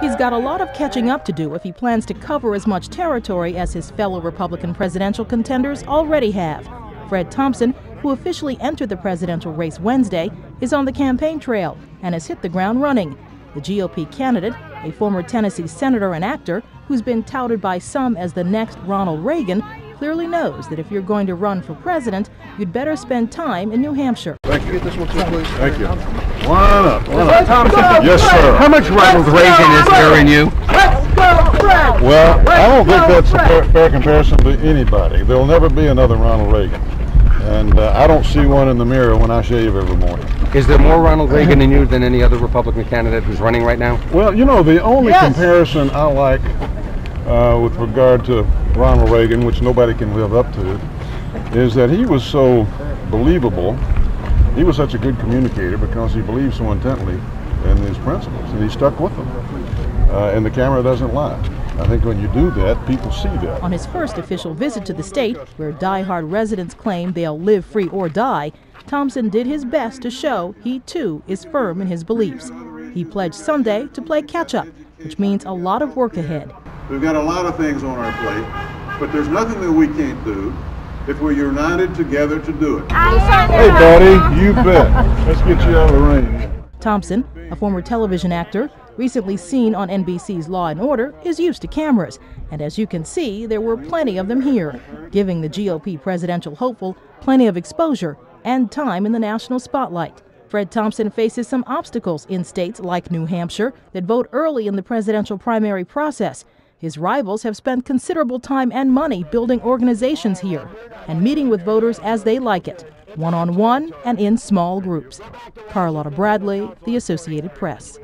He's got a lot of catching up to do if he plans to cover as much territory as his fellow Republican presidential contenders already have. Fred Thompson, who officially entered the presidential race Wednesday, is on the campaign trail and has hit the ground running. The GOP candidate, a former Tennessee senator and actor who's been touted by some as the next Ronald Reagan, clearly knows that if you're going to run for president, you'd better spend time in New Hampshire. Thank you. Get this one too, please. Thank you. Line up. Thompson, yes, sir. How much Ronald Reagan is there in you? Well, I don't think that's a fair comparison to anybody. There'll never be another Ronald Reagan. And I don't see one in the mirror when I shave every morning. Is there more Ronald Reagan in you than any other Republican candidate who's running right now? Well, you know, the only comparison I like with regard to Ronald Reagan, which nobody can live up to, is that he was so believable. He was such a good communicator because he believed so intently in his principles, and he stuck with them. And the camera doesn't lie. I think when you do that, people see that. On his first official visit to the state, where die-hard residents claim they'll live free or die, Thompson did his best to show he, too, is firm in his beliefs. He pledged Sunday to play catch-up, which means a lot of work ahead. We've got a lot of things on our plate, but there's nothing that we can't do if we're united together to do it. Hey, buddy, you bet. Let's get you out of the rain. Thompson, a former television actor, recently seen on NBC's Law & Order, is used to cameras. And as you can see, there were plenty of them here, giving the GOP presidential hopeful plenty of exposure and time in the national spotlight. Fred Thompson faces some obstacles in states like New Hampshire that vote early in the presidential primary process. His rivals have spent considerable time and money building organizations here and meeting with voters as they like it, one-on-one and in small groups. Carlotta Bradley, The Associated Press.